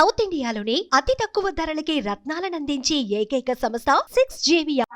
South ఇండియాలోని అతి తక్కువ ధరలకి రత్నాలను అందించే ఏకైక సంస్థ 6JVR.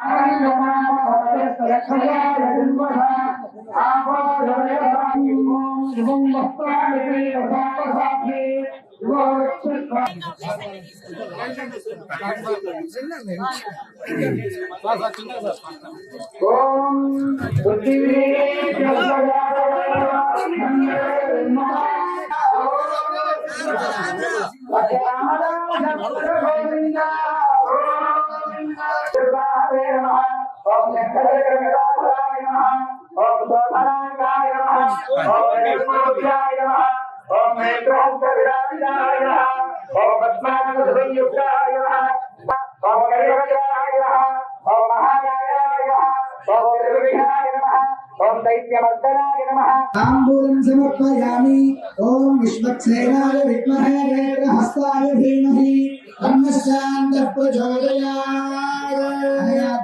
तांबूलं समर्पयामि। ओम विश्वक्सेनाय विद्महे वेदहस्ताय धीमहि तन्नः प्रचोदयात्।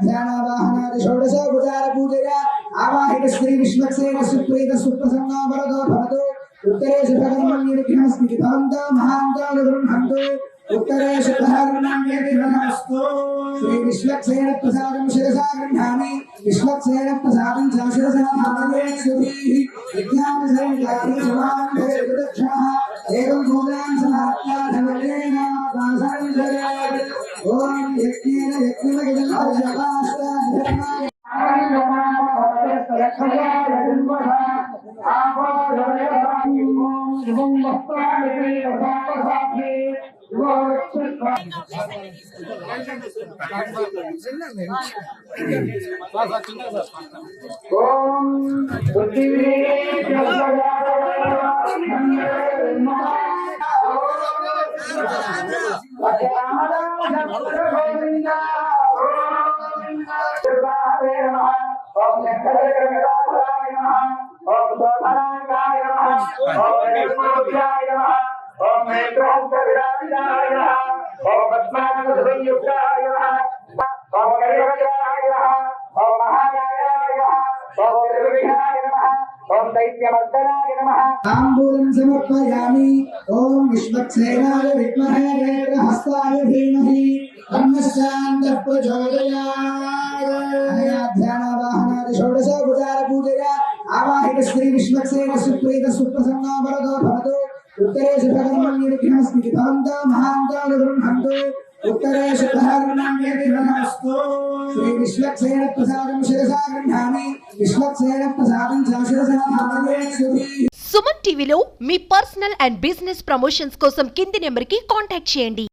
ध्यानावाहनादि षोडशोपचार पूजया आवाहित श्री विश्वक्सेन सुप्रीत सुप्रसन्नो वरदो भवतु। उत्तरेषु भगवन्निर्घ्नस्मिति भवन्तो महान्तो निबृह्णन्तु। उत्तरेषु धर्मण्यतिर्नमस्तु। श्री विश्वक्सेन प्रसादं शिरसा गृह्णामि। विश्वक्सेन प्रसादं च शिरसा धारये सुधीः विद्यामसैर्याति समान्धे विदक्षणः एवं मूलान् समाप्त्या धनलेन दासं जरेत्। ॐ यज्ञेन यज्ञमगिदं तांबूलं समर्पयामि। ओम विश्वक्सेनाय विद्महे वेदहस्ताय धीमहि तन्नः प्रचोदयात्। ध्यानावाहनादि षोडशोपचार पूजया आवाहित श्री विश्वक्सेन सुप्रीत सुप्रसन्नो वरदो भवतु। उत्तरेषु भगवन्निर्घ्नस्मिति भवन्तो महान्तो निबृह्णन्तु। उत्तरेषु धर्मण्यतिर्नमस्तु। श्री विश्वक्सेन प्रसादं शिरसा गृह्णामि। विश्वक्सेन प्रसादं च शिरसा धारये सुधीः। సుమన్ టీవీలో మీ పర్సనల్ అండ్ బిజినెస్ ప్రమోషన్స్ కోసం కింది నెంబర్కి కాంటాక్ట్ చేయండి.